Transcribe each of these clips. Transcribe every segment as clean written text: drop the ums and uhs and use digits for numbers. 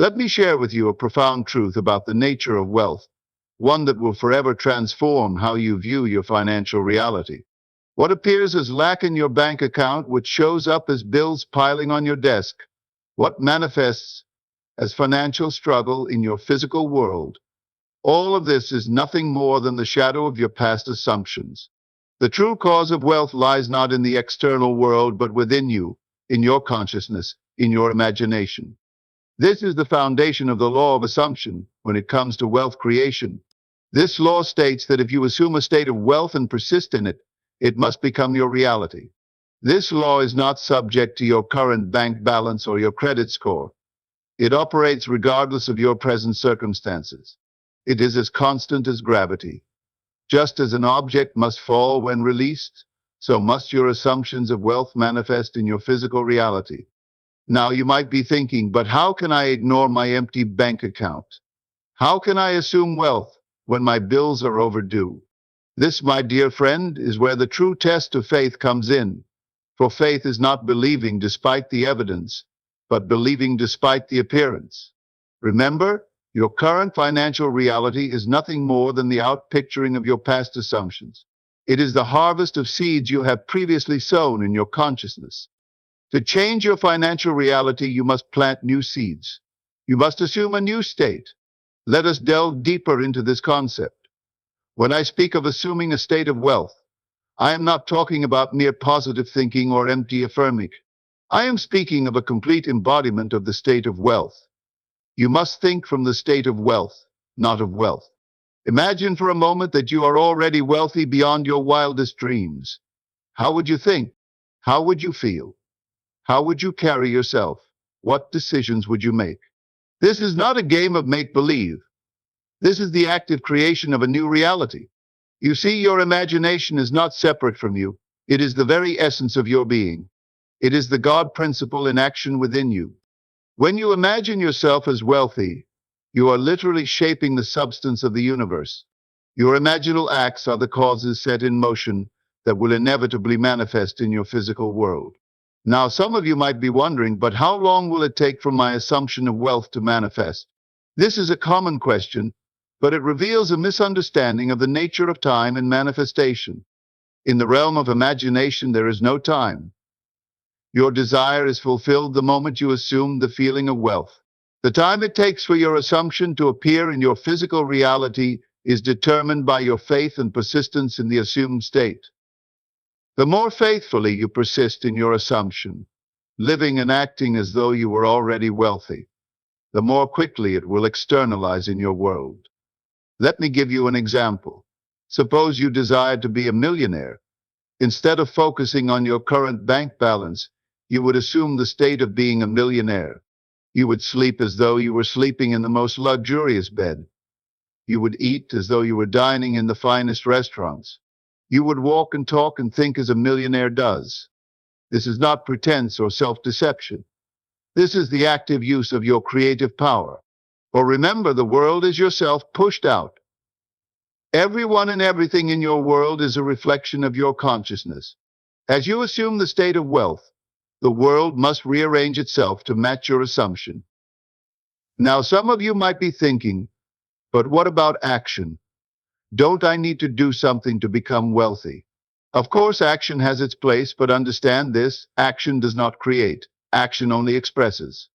Let me share with you a profound truth about the nature of wealth, one that will forever transform how you view your financial reality. What appears as lack in your bank account, which shows up as bills piling on your desk, what manifests as financial struggle in your physical world, all of this is nothing more than the shadow of your past assumptions. The true cause of wealth lies not in the external world, but within you, in your consciousness, in your imagination. This is the foundation of the law of assumption when it comes to wealth creation. This law states that if you assume a state of wealth and persist in it, it must become your reality. This law is not subject to your current bank balance or your credit score. It operates regardless of your present circumstances. It is as constant as gravity. Just as an object must fall when released, so must your assumptions of wealth manifest in your physical reality. Now you might be thinking, but how can I ignore my empty bank account? How can I assume wealth when my bills are overdue? This, my dear friend, is where the true test of faith comes in. For faith is not believing despite the evidence, but believing despite the appearance. Remember, your current financial reality is nothing more than the outpicturing of your past assumptions. It is the harvest of seeds you have previously sown in your consciousness. To change your financial reality, you must plant new seeds. You must assume a new state. Let us delve deeper into this concept. When I speak of assuming a state of wealth, I am not talking about mere positive thinking or empty affirming. I am speaking of a complete embodiment of the state of wealth. You must think from the state of wealth, not of wealth. Imagine for a moment that you are already wealthy beyond your wildest dreams. How would you think? How would you feel? How would you carry yourself? What decisions would you make? This is not a game of make-believe. This is the active creation of a new reality. You see, your imagination is not separate from you. It is the very essence of your being. It is the God principle in action within you. When you imagine yourself as wealthy, you are literally shaping the substance of the universe. Your imaginal acts are the causes set in motion that will inevitably manifest in your physical world. Now, some of you might be wondering, but how long will it take for my assumption of wealth to manifest? This is a common question, but it reveals a misunderstanding of the nature of time and manifestation. In the realm of imagination, there is no time. Your desire is fulfilled the moment you assume the feeling of wealth. The time it takes for your assumption to appear in your physical reality is determined by your faith and persistence in the assumed state. The more faithfully you persist in your assumption, living and acting as though you were already wealthy, the more quickly it will externalize in your world. Let me give you an example. Suppose you desire to be a millionaire. Instead of focusing on your current bank balance, you would assume the state of being a millionaire. You would sleep as though you were sleeping in the most luxurious bed. You would eat as though you were dining in the finest restaurants. You would walk and talk and think as a millionaire does. This is not pretense or self-deception. This is the active use of your creative power. For remember, the world is yourself pushed out. Everyone and everything in your world is a reflection of your consciousness. As you assume the state of wealth, the world must rearrange itself to match your assumption. Now, some of you might be thinking, but what about action? Don't I need to do something to become wealthy? Of course, action has its place, but understand this: action does not create, action only expresses.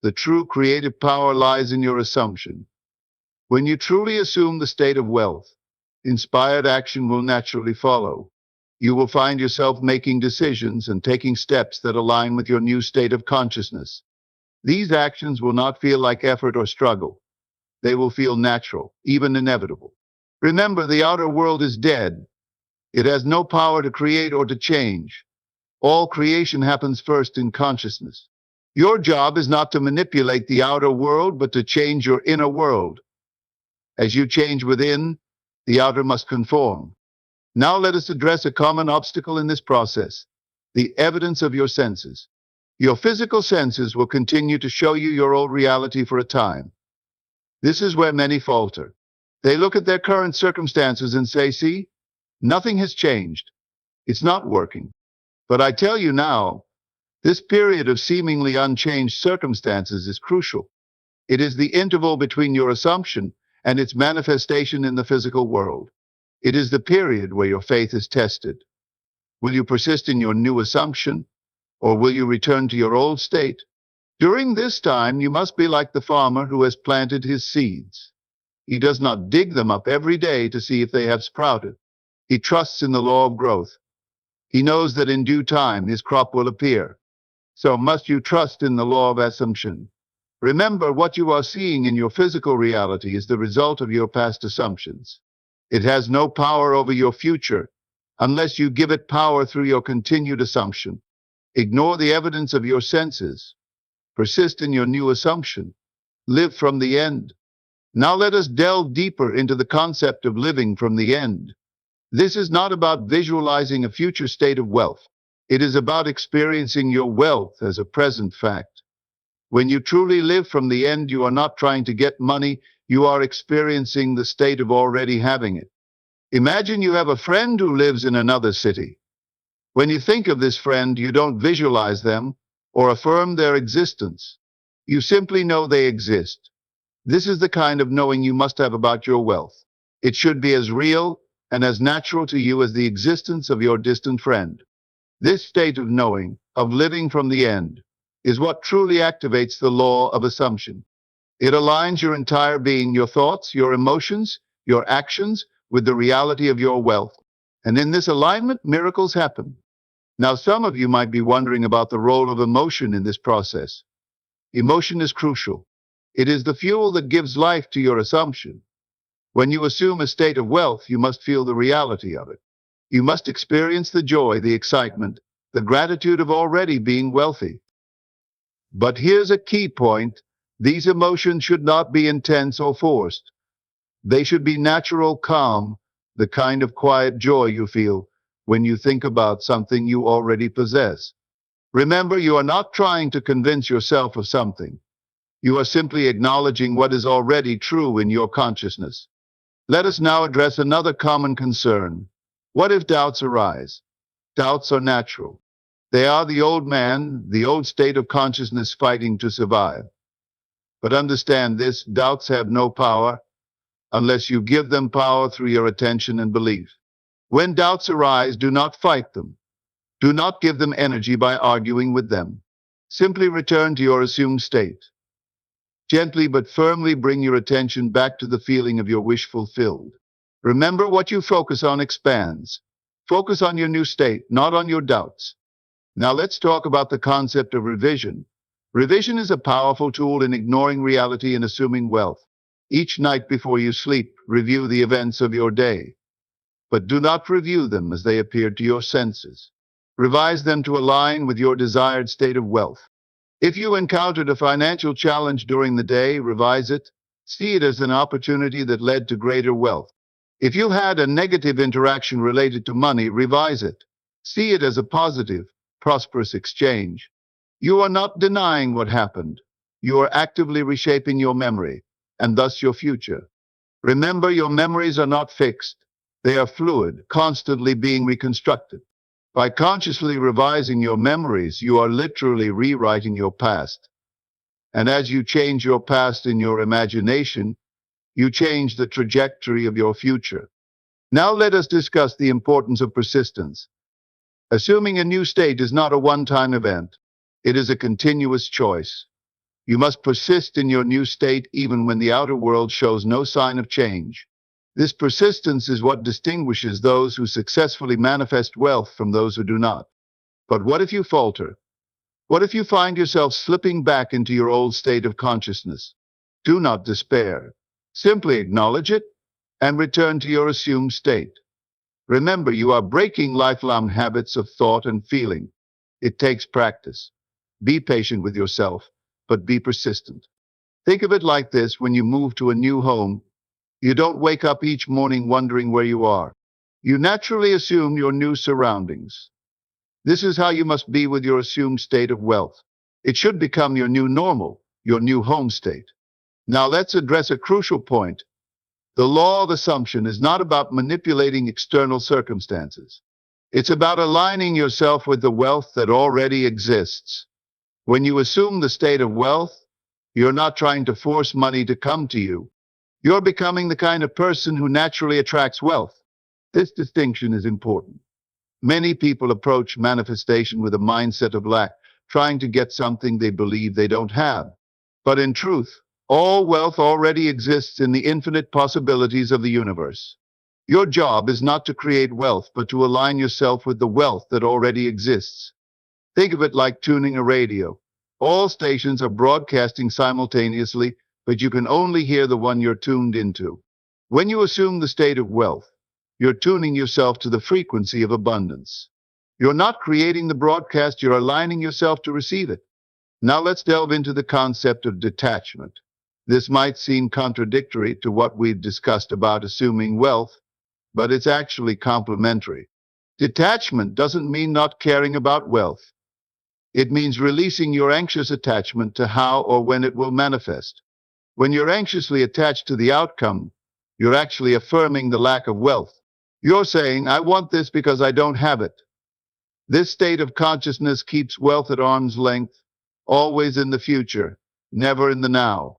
The true creative power lies in your assumption. When you truly assume the state of wealth, inspired action will naturally follow. You will find yourself making decisions and taking steps that align with your new state of consciousness. These actions will not feel like effort or struggle. They will feel natural, even inevitable. Remember, the outer world is dead. It has no power to create or to change. All creation happens first in consciousness. Your job is not to manipulate the outer world, but to change your inner world. As you change within, the outer must conform. Now let us address a common obstacle in this process: the evidence of your senses. Your physical senses will continue to show you your old reality for a time. This is where many falter. They look at their current circumstances and say, see, nothing has changed. It's not working. But I tell you now, this period of seemingly unchanged circumstances is crucial. It is the interval between your assumption and its manifestation in the physical world. It is the period where your faith is tested. Will you persist in your new assumption, or will you return to your old state? During this time, you must be like the farmer who has planted his seeds. He does not dig them up every day to see if they have sprouted. He trusts in the law of growth. He knows that in due time his crop will appear. So must you trust in the law of assumption. Remember, what you are seeing in your physical reality is the result of your past assumptions. It has no power over your future unless you give it power through your continued assumption. Ignore the evidence of your senses. Persist in your new assumption. Live from the end. Now let us delve deeper into the concept of living from the end. This is not about visualizing a future state of wealth. It is about experiencing your wealth as a present fact. When you truly live from the end, you are not trying to get money, you are experiencing the state of already having it. Imagine you have a friend who lives in another city. When you think of this friend, you don't visualize them or affirm their existence. You simply know they exist. This is the kind of knowing you must have about your wealth. It should be as real and as natural to you as the existence of your distant friend. This state of knowing, of living from the end, is what truly activates the law of assumption. It aligns your entire being, your thoughts, your emotions, your actions, with the reality of your wealth. And in this alignment, miracles happen. Now, some of you might be wondering about the role of emotion in this process. Emotion is crucial. It is the fuel that gives life to your assumption. When you assume a state of wealth, you must feel the reality of it. You must experience the joy, the excitement, the gratitude of already being wealthy. But here's a key point. These emotions should not be intense or forced. They should be natural, calm, the kind of quiet joy you feel when you think about something you already possess. Remember, you are not trying to convince yourself of something. You are simply acknowledging what is already true in your consciousness. Let us now address another common concern. What if doubts arise? Doubts are natural. They are the old man, the old state of consciousness fighting to survive. But understand this, doubts have no power unless you give them power through your attention and belief. When doubts arise, do not fight them. Do not give them energy by arguing with them. Simply return to your assumed state. Gently but firmly bring your attention back to the feeling of your wish fulfilled. Remember, what you focus on expands. Focus on your new state, not on your doubts. Now let's talk about the concept of revision. Revision is a powerful tool in ignoring reality and assuming wealth. Each night before you sleep, review the events of your day. But do not review them as they appeared to your senses. Revise them to align with your desired state of wealth. If you encountered a financial challenge during the day, revise it. See it as an opportunity that led to greater wealth. If you had a negative interaction related to money, revise it. See it as a positive, prosperous exchange. You are not denying what happened. You are actively reshaping your memory, and thus your future. Remember, your memories are not fixed. They are fluid, constantly being reconstructed. By consciously revising your memories, you are literally rewriting your past. And as you change your past in your imagination, you change the trajectory of your future. Now let us discuss the importance of persistence. Assuming a new state is not a one-time event. It is a continuous choice. You must persist in your new state even when the outer world shows no sign of change. This persistence is what distinguishes those who successfully manifest wealth from those who do not. But what if you falter? What if you find yourself slipping back into your old state of consciousness? Do not despair. Simply acknowledge it and return to your assumed state. Remember, you are breaking lifelong habits of thought and feeling. It takes practice. Be patient with yourself, but be persistent. Think of it like this: when you move to a new home, you don't wake up each morning wondering where you are. You naturally assume your new surroundings. This is how you must be with your assumed state of wealth. It should become your new normal, your new home state. Now let's address a crucial point. The law of assumption is not about manipulating external circumstances. It's about aligning yourself with the wealth that already exists. When you assume the state of wealth, You're not trying to force money to come to you. You're becoming the kind of person who naturally attracts wealth. This distinction is important. Many people approach manifestation with a mindset of lack, trying to get something they believe they don't have. But in truth, all wealth already exists in the infinite possibilities of the universe. Your job is not to create wealth, but to align yourself with the wealth that already exists. Think of it like tuning a radio. All stations are broadcasting simultaneously, but you can only hear the one you're tuned into. When you assume the state of wealth, you're tuning yourself to the frequency of abundance. You're not creating the broadcast, you're aligning yourself to receive it. Now let's delve into the concept of detachment. This might seem contradictory to what we've discussed about assuming wealth, but it's actually complementary. Detachment doesn't mean not caring about wealth. It means releasing your anxious attachment to how or when it will manifest. When you're anxiously attached to the outcome, you're actually affirming the lack of wealth. You're saying, I want this because I don't have it. This state of consciousness keeps wealth at arm's length, always in the future, never in the now.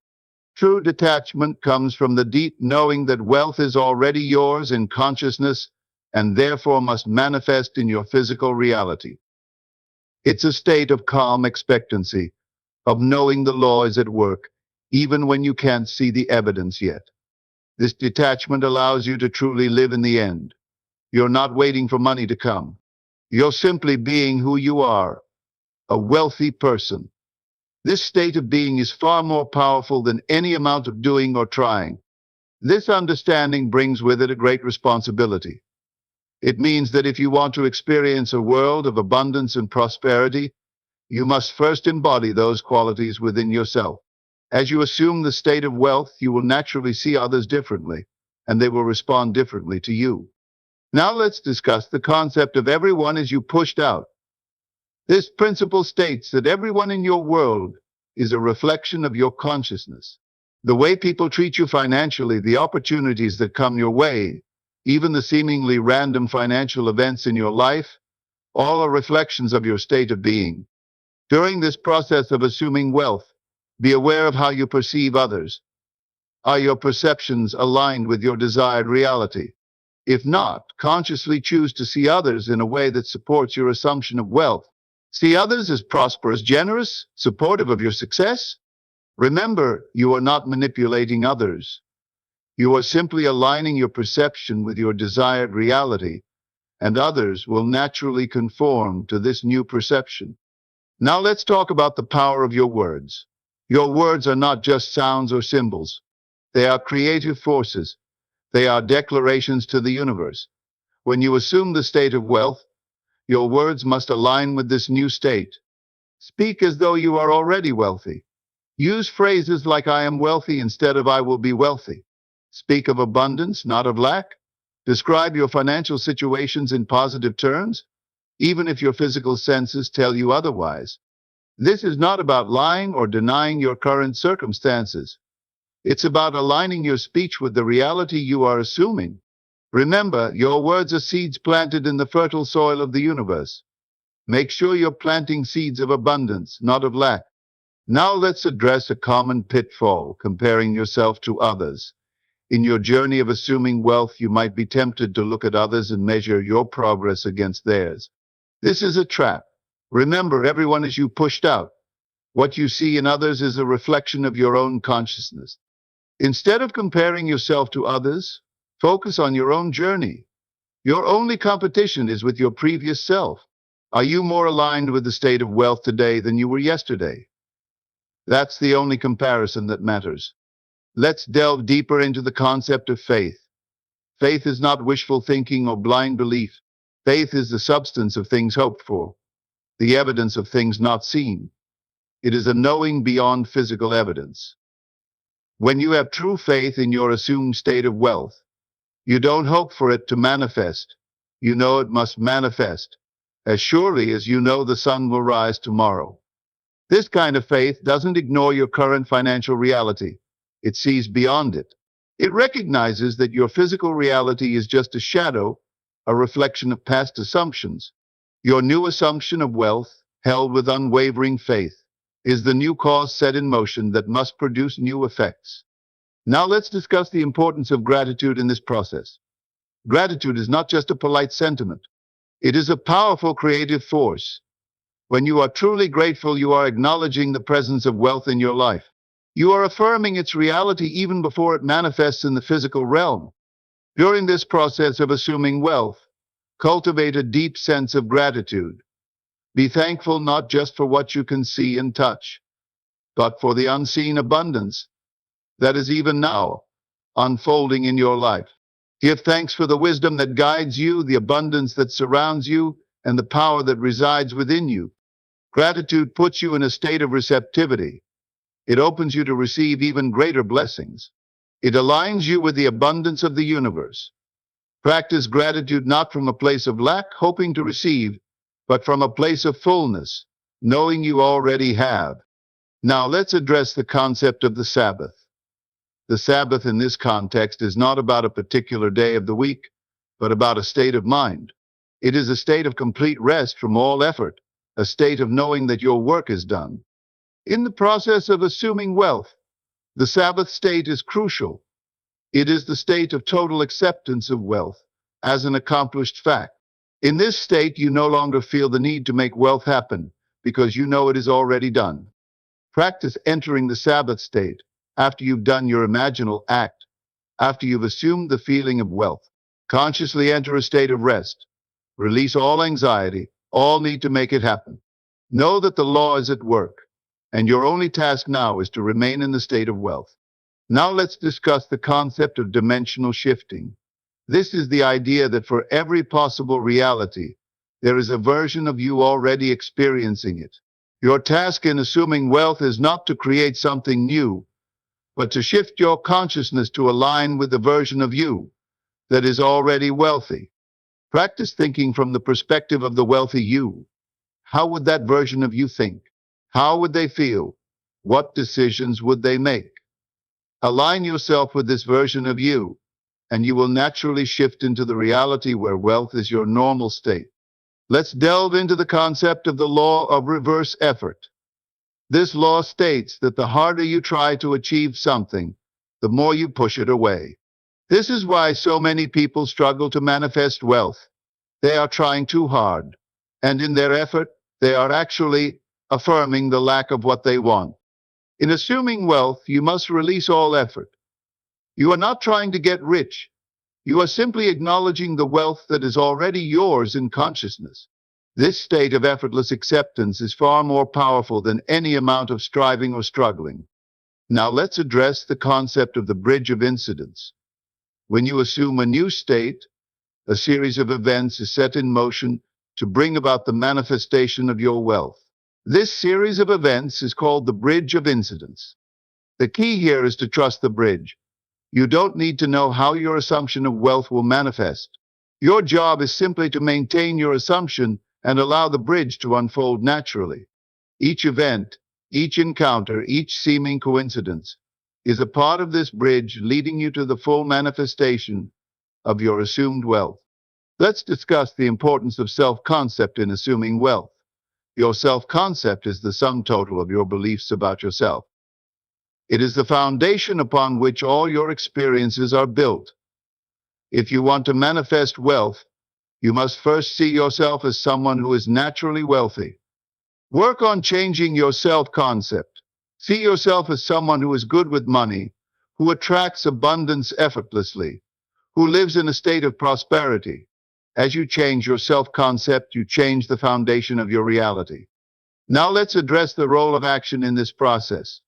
True detachment comes from the deep knowing that wealth is already yours in consciousness and therefore must manifest in your physical reality. It's a state of calm expectancy, of knowing the law is at work, even when you can't see the evidence yet. This detachment allows you to truly live in the end. You're not waiting for money to come. You're simply being who you are, a wealthy person. This state of being is far more powerful than any amount of doing or trying. This understanding brings with it a great responsibility. It means that if you want to experience a world of abundance and prosperity, you must first embody those qualities within yourself. As you assume the state of wealth, you will naturally see others differently, and they will respond differently to you. Now let's discuss the concept of everyone as you pushed out. This principle states that everyone in your world is a reflection of your consciousness. The way people treat you financially, the opportunities that come your way, even the seemingly random financial events in your life, all are reflections of your state of being. During this process of assuming wealth, be aware of how you perceive others. Are your perceptions aligned with your desired reality? If not, consciously choose to see others in a way that supports your assumption of wealth. See others as prosperous, generous, supportive of your success. Remember, you are not manipulating others. You are simply aligning your perception with your desired reality, and others will naturally conform to this new perception. Now let's talk about the power of your words. Your words are not just sounds or symbols. They are creative forces. They are declarations to the universe. When you assume the state of wealth, your words must align with this new state. Speak as though you are already wealthy. Use phrases like I am wealthy instead of I will be wealthy. Speak of abundance, not of lack. Describe your financial situations in positive terms, even if your physical senses tell you otherwise. This is not about lying or denying your current circumstances. It's about aligning your speech with the reality you are assuming. Remember, your words are seeds planted in the fertile soil of the universe. Make sure you're planting seeds of abundance, not of lack. Now let's address a common pitfall, comparing yourself to others. In your journey of assuming wealth, you might be tempted to look at others and measure your progress against theirs. This is a trap. Remember, everyone is you pushed out. What you see in others is a reflection of your own consciousness. Instead of comparing yourself to others, focus on your own journey. Your only competition is with your previous self. Are you more aligned with the state of wealth today than you were yesterday? That's the only comparison that matters. Let's delve deeper into the concept of faith. Faith is not wishful thinking or blind belief. Faith is the substance of things hoped for, the evidence of things not seen. It is a knowing beyond physical evidence. When you have true faith in your assumed state of wealth, you don't hope for it to manifest. You know it must manifest, as surely as you know the sun will rise tomorrow. This kind of faith doesn't ignore your current financial reality. It sees beyond it. It recognizes that your physical reality is just a shadow, a reflection of past assumptions. Your new assumption of wealth, held with unwavering faith, is the new cause set in motion that must produce new effects. Now let's discuss the importance of gratitude in this process. Gratitude is not just a polite sentiment. It is a powerful creative force. When you are truly grateful, you are acknowledging the presence of wealth in your life. You are affirming its reality even before it manifests in the physical realm. During this process of assuming wealth, cultivate a deep sense of gratitude. Be thankful not just for what you can see and touch, but for the unseen abundance that is even now unfolding in your life. Give thanks for the wisdom that guides you, the abundance that surrounds you, and the power that resides within you. Gratitude puts you in a state of receptivity. It opens you to receive even greater blessings. It aligns you with the abundance of the universe. Practice gratitude not from a place of lack, hoping to receive, but from a place of fullness, knowing you already have. Now let's address the concept of the Sabbath. The Sabbath in this context is not about a particular day of the week, but about a state of mind. It is a state of complete rest from all effort, a state of knowing that your work is done. In the process of assuming wealth, the Sabbath state is crucial. It is the state of total acceptance of wealth as an accomplished fact. In this state, you no longer feel the need to make wealth happen because you know it is already done. Practice entering the Sabbath state after you've done your imaginal act, after you've assumed the feeling of wealth. Consciously enter a state of rest. Release all anxiety, all need to make it happen. Know that the law is at work, and your only task now is to remain in the state of wealth. Now let's discuss the concept of dimensional shifting. This is the idea that for every possible reality, there is a version of you already experiencing it. Your task in assuming wealth is not to create something new, but to shift your consciousness to align with the version of you that is already wealthy. Practice thinking from the perspective of the wealthy you. How would that version of you think? How would they feel? What decisions would they make? Align yourself with this version of you, and you will naturally shift into the reality where wealth is your normal state. Let's delve into the concept of the law of reverse effort. This law states that the harder you try to achieve something, the more you push it away. This is why so many people struggle to manifest wealth. They are trying too hard, and in their effort, they are actually affirming the lack of what they want. In assuming wealth, you must release all effort. You are not trying to get rich. You are simply acknowledging the wealth that is already yours in consciousness. This state of effortless acceptance is far more powerful than any amount of striving or struggling. Now let's address the concept of the bridge of incidents. When you assume a new state, a series of events is set in motion to bring about the manifestation of your wealth. This series of events is called the bridge of incidents. The key here is to trust the bridge. You don't need to know how your assumption of wealth will manifest. Your job is simply to maintain your assumption and allow the bridge to unfold naturally. Each event, each encounter, each seeming coincidence is a part of this bridge leading you to the full manifestation of your assumed wealth. Let's discuss the importance of self-concept in assuming wealth. Your self-concept is the sum total of your beliefs about yourself. It is the foundation upon which all your experiences are built. If you want to manifest wealth, you must first see yourself as someone who is naturally wealthy. Work on changing your self-concept. See yourself as someone who is good with money, who attracts abundance effortlessly, who lives in a state of prosperity. As you change your self-concept, you change the foundation of your reality. Now let's address the role of action in this process.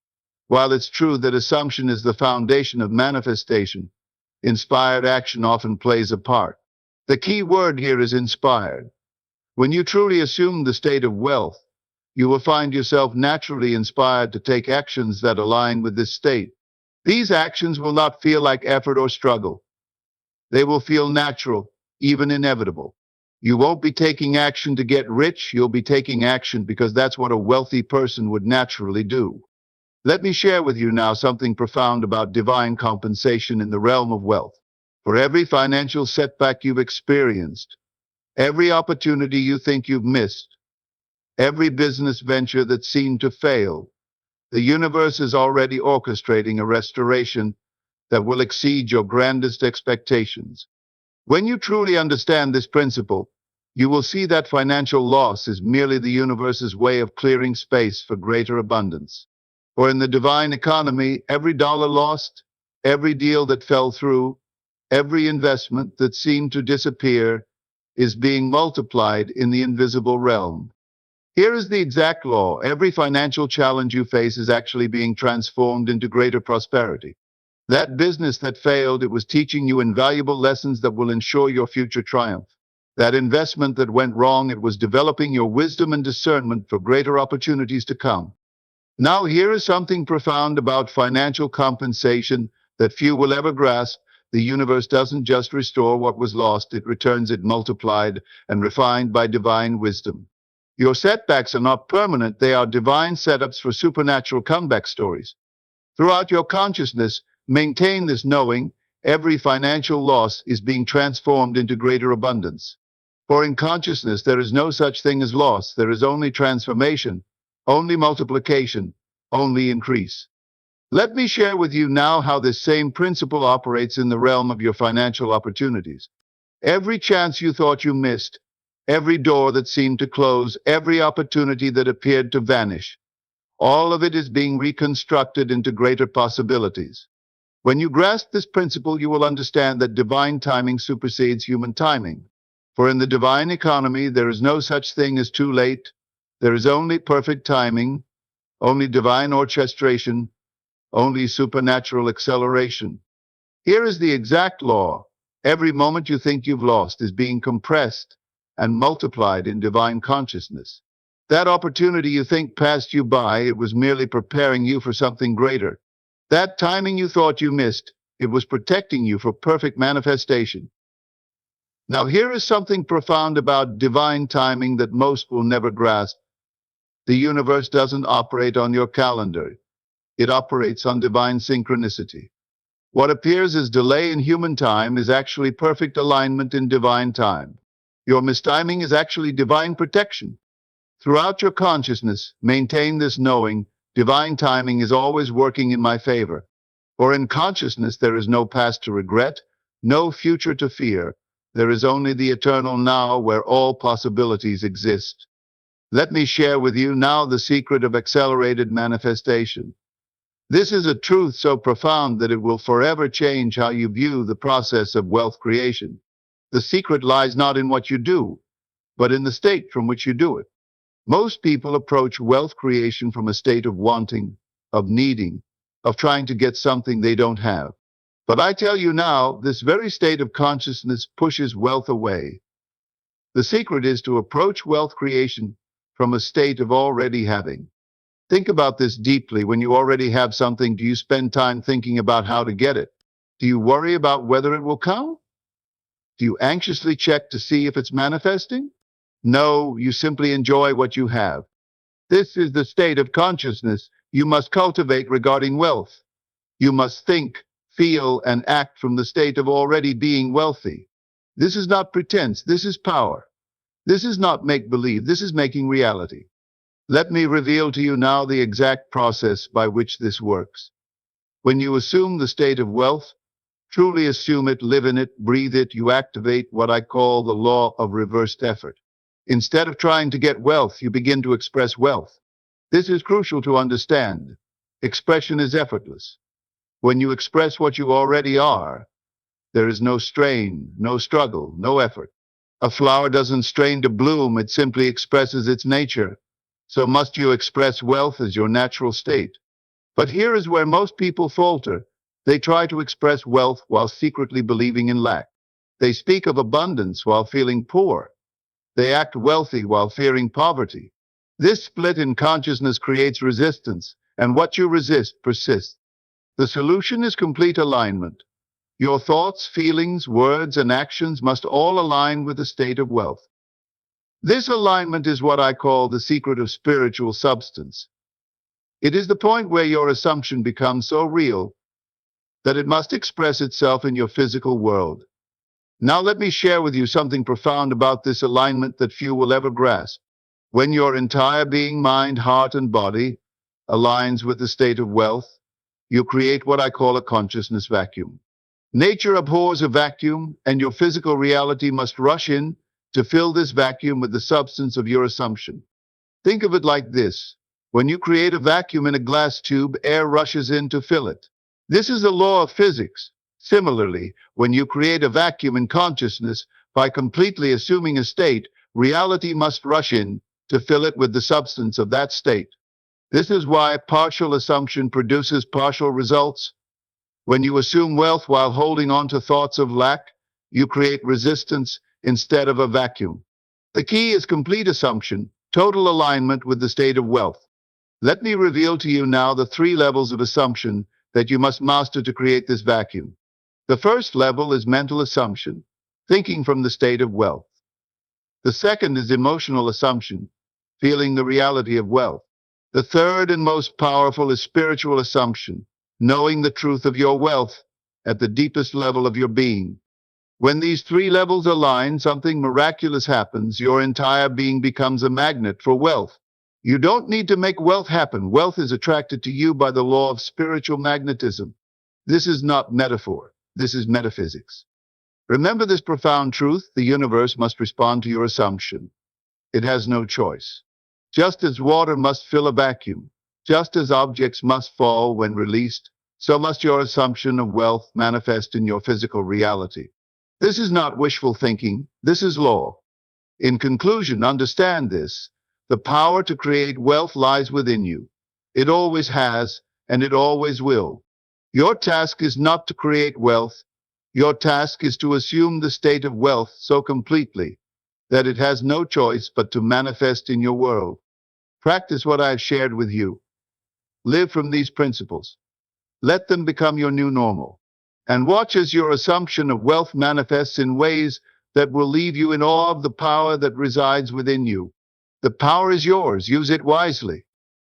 While it's true that assumption is the foundation of manifestation, inspired action often plays a part. The key word here is inspired. When you truly assume the state of wealth, you will find yourself naturally inspired to take actions that align with this state. These actions will not feel like effort or struggle. They will feel natural, even inevitable. You won't be taking action to get rich, you'll be taking action because that's what a wealthy person would naturally do. Let me share with you now something profound about divine compensation in the realm of wealth. For every financial setback you've experienced, every opportunity you think you've missed, Every business venture that seemed to fail, the universe is already orchestrating a restoration that will exceed your grandest expectations. When you truly understand this principle, you will see that financial loss is merely the universe's way of clearing space for greater abundance. For in the divine economy, every dollar lost, every deal that fell through, every investment that seemed to disappear is being multiplied in the invisible realm. Here is the exact law. Every financial challenge you face is actually being transformed into greater prosperity. That business that failed, it was teaching you invaluable lessons that will ensure your future triumph. That investment that went wrong, it was developing your wisdom and discernment for greater opportunities to come. Now, here is something profound about financial compensation that few will ever grasp. The universe doesn't just restore what was lost, it returns it multiplied and refined by divine wisdom. Your setbacks are not permanent, they are divine setups for supernatural comeback stories. Throughout your consciousness, maintain this knowing: every financial loss is being transformed into greater abundance. For in consciousness, there is no such thing as loss, there is only transformation, only multiplication, only increase. Let me share with you now how this same principle operates in the realm of your financial opportunities. Every chance you thought you missed, every door that seemed to close, every opportunity that appeared to vanish, all of it is being reconstructed into greater possibilities. When you grasp this principle, you will understand that divine timing supersedes human timing. For in the divine economy, there is no such thing as too late. There is only perfect timing, only divine orchestration, only supernatural acceleration. Here is the exact law. Every moment you think you've lost is being compressed and multiplied in divine consciousness. That opportunity you think passed you by, it was merely preparing you for something greater. That timing you thought you missed, it was protecting you for perfect manifestation. Now, here is something profound about divine timing that most will never grasp. The universe doesn't operate on your calendar. It operates on divine synchronicity. What appears as delay in human time is actually perfect alignment in divine time. Your mistiming is actually divine protection. Throughout your consciousness, maintain this knowing: divine timing is always working in my favor. For in consciousness, there is no past to regret, no future to fear. There is only the eternal now where all possibilities exist. Let me share with you now the secret of accelerated manifestation. This is a truth so profound that it will forever change how you view the process of wealth creation. The secret lies not in what you do, but in the state from which you do it. Most people approach wealth creation from a state of wanting, of needing, of trying to get something they don't have. But I tell you now, this very state of consciousness pushes wealth away. The secret is to approach wealth creation from a state of already having. Think about this deeply. When you already have something, do you spend time thinking about how to get it? Do you worry about whether it will come? Do you anxiously check to see if it's manifesting? No, you simply enjoy what you have. This is the state of consciousness you must cultivate regarding wealth. You must think, feel, and act from the state of already being wealthy. This is not pretense, this is power. This is not make-believe, this is making reality. Let me reveal to you now the exact process by which this works. When you assume the state of wealth, truly assume it, live in it, breathe it, you activate what I call the law of reversed effort. Instead of trying to get wealth, you begin to express wealth. This is crucial to understand. Expression is effortless. When you express what you already are, there is no strain, no struggle, no effort. A flower doesn't strain to bloom, it simply expresses its nature. So must you express wealth as your natural state. But here is where most people falter. They try to express wealth while secretly believing in lack. They speak of abundance while feeling poor. They act wealthy while fearing poverty. This split in consciousness creates resistance, and what you resist persists. The solution is complete alignment. Your thoughts, feelings, words, and actions must all align with the state of wealth. This alignment is what I call the secret of spiritual substance. It is the point where your assumption becomes so real that it must express itself in your physical world. Now let me share with you something profound about this alignment that few will ever grasp. When your entire being, mind, heart, and body aligns with the state of wealth, you create what I call a consciousness vacuum. Nature abhors a vacuum, and your physical reality must rush in to fill this vacuum with the substance of your assumption. Think of it like this. When you create a vacuum in a glass tube, air rushes in to fill it. This is the law of physics. Similarly, when you create a vacuum in consciousness by completely assuming a state, reality must rush in to fill it with the substance of that state. This is why partial assumption produces partial results. When you assume wealth while holding on to thoughts of lack, you create resistance instead of a vacuum. The key is complete assumption, total alignment with the state of wealth. Let me reveal to you now the three levels of assumption that you must master to create this vacuum. The first level is mental assumption, thinking from the state of wealth. The second is emotional assumption, feeling the reality of wealth. The third and most powerful is spiritual assumption, knowing the truth of your wealth at the deepest level of your being. When these three levels align, something miraculous happens. Your entire being becomes a magnet for wealth. You don't need to make wealth happen. Wealth is attracted to you by the law of spiritual magnetism. This is not metaphor. This is metaphysics. Remember this profound truth: the universe must respond to your assumption. It has no choice. Just as water must fill a vacuum, just as objects must fall when released, so must your assumption of wealth manifest in your physical reality. This is not wishful thinking, this is law. In conclusion, understand this: the power to create wealth lies within you. It always has, and it always will. Your task is not to create wealth. Your task is to assume the state of wealth so completely that it has no choice but to manifest in your world. Practice what I have shared with you. Live from these principles. Let them become your new normal. And watch as your assumption of wealth manifests in ways that will leave you in awe of the power that resides within you. The power is yours. Use it wisely.